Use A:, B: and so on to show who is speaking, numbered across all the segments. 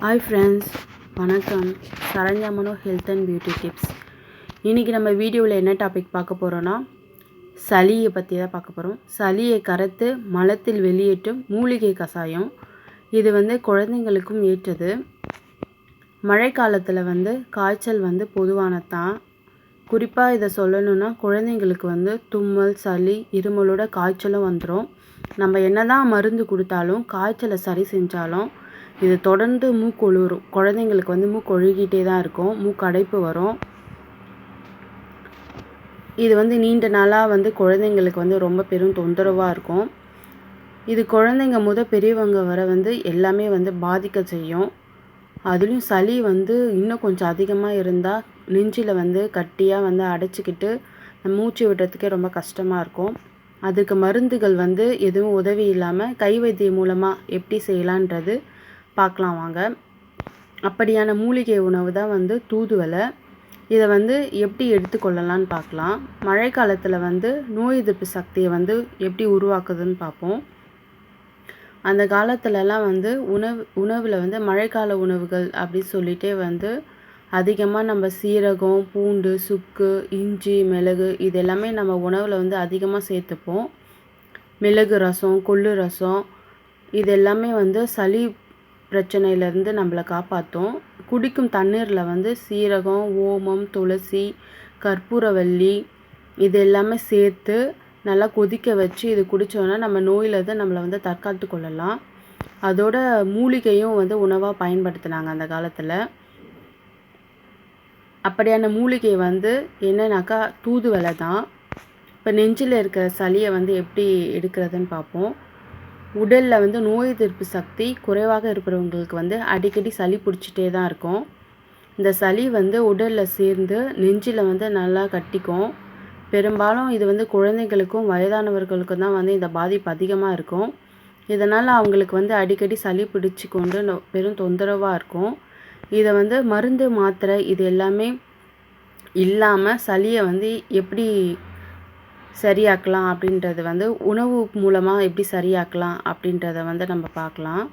A: Hi friends, வணக்கம். Saranya Mano health and beauty tips. இன்றைக்கி நம்ம வீடியோவில் என்ன டாபிக் பார்க்க போகிறோன்னா, சளியை பற்றி தான் பார்க்க போகிறோம். சளியை கரைத்து மலத்தில் வெளியேற்றும் மூலிகை கஷாயம். இது குழந்தைங்களுக்கும் ஏற்றது. மழைக்காலத்தில் காய்ச்சல் பொதுவானது தான். குறிப்பாக இதை சொல்லணுன்னா, குழந்தைங்களுக்கு தும்மல், சளி, இருமலோட காய்ச்சலும் வந்துடும். நம்ம என்ன தான் மருந்து கொடுத்தாலும் காய்ச்சலை சரி செஞ்சாலும் இது தொடர்ந்து மூக்கொழுறும். குழந்தைங்களுக்கு மூக்கு ஒழுகிட்டே தான் இருக்கும், மூக்கு அடைப்பு வரும். இது நீண்ட நாளாக குழந்தைங்களுக்கு ரொம்ப பெரும் தொந்தரவாக இருக்கும். இது குழந்தைங்க பெரியவங்க வர எல்லாமே பாதிக்க செய்யும். அதுலேயும் சளி இன்னும் கொஞ்சம் அதிகமாக இருந்தால் நெஞ்சில் கட்டியாக அடைச்சிக்கிட்டு மூச்சு விடுறதுக்கே ரொம்ப கஷ்டமாக இருக்கும். அதுக்கு மருந்துகள் எதுவும் உதவி இல்லாமல் கை வைத்தியம் மூலமாக எப்படி செய்யலான்றது பார்க்கலாம் வாங்க. அப்படியான மூலிகை உணவு தான் தூதுவளை. இதை எப்படி எடுத்துக்கொள்ளலான்னு பார்க்கலாம். மழைக்காலத்தில் நோய் எதிர்ப்பு சக்தியை எப்படி உருவாக்குதுன்னு பார்ப்போம். அந்த காலத்துலலாம் உணவில் மழைக்கால உணவுகள் அப்படி சொல்லிகிட்டே அதிகமாக நம்ம சீரகம், பூண்டு, சுக்கு, இஞ்சி, மிளகு இது எல்லாமே நம்ம உணவில் அதிகமாக சேர்த்துப்போம். மிளகு ரசம், கொள்ளு ரசம் இது எல்லாமே சளி பிரச்சனையிலேருந்து நம்மளை காப்பாற்றும். குடிக்கும் தண்ணீரில் சீரகம், ஓமம், துளசி, கற்பூரவள்ளி இது எல்லாமே சேர்த்து நல்லா கொதிக்க வச்சு இது குடித்தோன்னா நம்ம நோயிலேருந்து நம்மளை தற்காத்து கொள்ளலாம். அதோட மூலிகையும் உணவாக பயன்படுத்தினாங்க அந்த காலத்தில். அப்படியான மூலிகை என்னன்னாக்கா தூதுவளை தான். இப்போ நெஞ்சில் இருக்கிற சளியை எப்படி எடுக்கிறதுன்னு பார்ப்போம். உடலில் நோய் எதிர்ப்பு சக்தி குறைவாக இருக்கிறவங்களுக்கு அடிக்கடி சளி பிடிச்சிட்டே தான் இருக்கும். இந்த சளி உடலில் சேர்ந்து நெஞ்சில் நல்லா கட்டிக்கும். பெரும்பாலும் இது குழந்தைகளுக்கும் வயதானவர்களுக்கும் தான் இந்த பாதிப்பு அதிகமாக இருக்கும். இதனால் அவங்களுக்கு அடிக்கடி சளி பிடிச்சி கொண்டு பெரும் தொந்தரவாக இருக்கும். இதை மருந்து, மாத்திரை இது எல்லாமே இல்லாமல் சளியை எப்படி சரியாக்கலாம் அப்படின்றது உணவு மூலமாக எப்படி சரியாக்கலாம் அப்படின்றத நம்ம பார்க்கலாம்.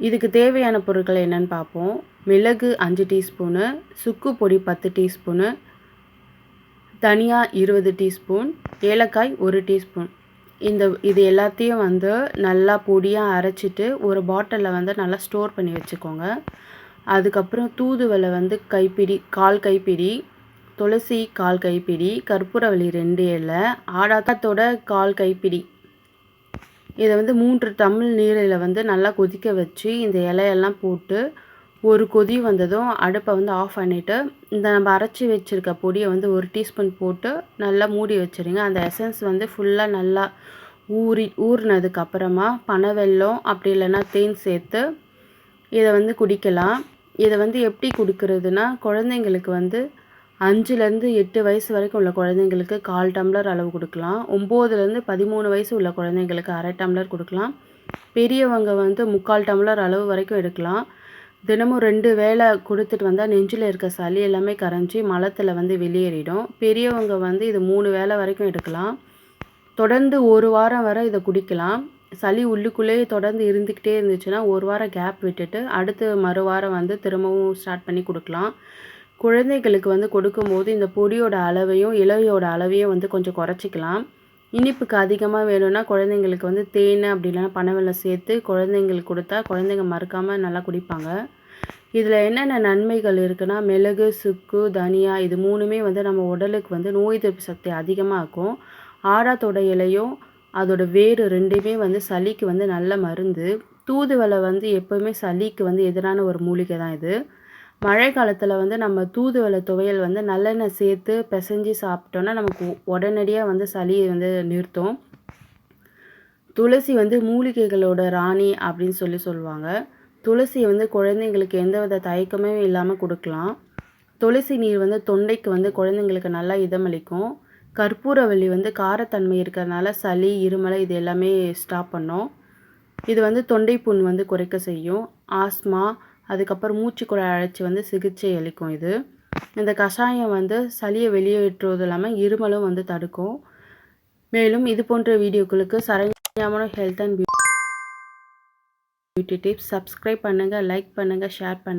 A: இதுக்கு தேவையான பொருட்கள் என்னென்னு பார்ப்போம். மிளகு 5 டீஸ்பூனு, சுக்கு பொடி 10 டீஸ்பூனு, தனியா 20 டீஸ்பூன், ஏலக்காய் 1 டீஸ்பூன். இது எல்லாத்தையும் நல்லா பொடியாக அரைச்சிட்டு ஒரு பாட்டிலில் நல்லா ஸ்டோர் பண்ணி வச்சுக்கோங்க. அதுக்கப்புறம் தூதுவளை கைப்பிடி, 1/4 கைப்பிடி, துளசி 1/4 கைப்பிடி, கற்பூரவள்ளி 2 இலை, ஆடாத்தோட 1/4 கைப்பிடி. இதை 3 டம்ளர் நீரில் நல்லா கொதிக்க வச்சு இந்த இலையெல்லாம் போட்டு ஒரு கொதி வந்ததும் அடுப்பை ஆஃப் பண்ணிவிட்டு இந்த நம்ம அரைச்சி வச்சுருக்க பொடியை 1 டீஸ்பூன் போட்டு நல்லா மூடி வச்சுருங்க. அந்த எசன்ஸ் ஃபுல்லாக நல்லா ஊறினதுக்கப்புறமா பனவெல்லம் அப்படி இல்லைன்னா தேன் சேர்த்து இதை குடிக்கலாம். இதை எப்படி குடிக்கிறதுனா, குழந்தைங்களுக்கு 5லேருந்து 8 வயசு வரைக்கும் உள்ள குழந்தைங்களுக்கு 1/4 டம்ளர் அளவு கொடுக்கலாம். 9லேருந்து 13 வயசு உள்ள குழந்தைங்களுக்கு 1/2 டம்ளர் கொடுக்கலாம். பெரியவங்க 3/4 டம்ளர் அளவு வரைக்கும் எடுக்கலாம். தினமும் 2 வேளை கொடுத்துட்டு வந்தால் நெஞ்சில் இருக்க சளி எல்லாமே கரைஞ்சி மலத்தில் வெளியேறிடும். பெரியவங்க இது 3 வேளை வரைக்கும் எடுக்கலாம். தொடர்ந்து 1 வாரம் வரை இதை குடிக்கலாம். சளி உள்ளுக்குள்ளேயே தொடர்ந்து இருந்துக்கிட்டே இருந்துச்சுன்னா 1 வாரம் கேப் விட்டுட்டு அடுத்து மறுவாரம் திரும்பவும் ஸ்டார்ட் பண்ணி கொடுக்கலாம். குழந்தைகளுக்கு கொடுக்கும்போது இந்த பொடியோட அளவையும் இலையோட அளவையும் கொஞ்சம் குறைச்சிக்கலாம். இனிப்புக்கு அதிகமாக வேணும்னா குழந்தைங்களுக்கு தேன் அப்படி இல்லைன்னா பனவெல்லம் சேர்த்து குழந்தைங்களுக்கு கொடுத்தா குழந்தைங்க மறக்காமல் நல்லா குடிப்பாங்க. இதில் என்னென்ன நன்மைகள் இருக்குன்னா, மிளகு, சுக்கு, தனியா இது 3மே நம்ம உடலுக்கு நோய் எதிர்ப்பு சக்தி அதிகமாக இருக்கும். ஆடாத்தோட இலையும் அதோட வேறு 2மே சளிக்கு நல்ல மருந்து. தூதுவளை எப்போவுமே சளிக்கு எதிரான ஒரு மூலிகை தான் இது. மழை காலத்தில் நம்ம தூதுவளை துவையல் நல்லெண்ணெய் சேர்த்து பிசைஞ்சு சாப்பிட்டோன்னா நமக்கு உடனடியாக சளியை நிறுத்தும். துளசி மூலிகைகளோட ராணி அப்படின்னு சொல்லுவாங்க. துளசியை குழந்தைங்களுக்கு எந்தவித தயக்கமே இல்லாமல் கொடுக்கலாம். துளசி நீர் தொண்டைக்கு குழந்தைங்களுக்கு நல்லா இதமளிக்கும். கற்பூரவள்ளி காரத்தன்மை இருக்கிறதுனால சளி, இருமல் இது எல்லாமே ஸ்டாப் பண்ணும். இது தொண்டை புண் குறைக்க செய்யும். ஆஸ்மா, அதுக்கப்புறம் மூச்சுக்குழாய் அழைச்சி சிகிச்சை அளிக்கும். இந்த கஷாயம் சளியை வெளியேற்றுவது இல்லாமல் இருமலும் தடுக்கும். மேலும் இது போன்ற வீடியோக்களுக்கு Saranya Mano health and beauty tips. Subscribe பண்ணுங்கள், லைக் பண்ணுங்கள், ஷேர் பண்ணுங்கள்.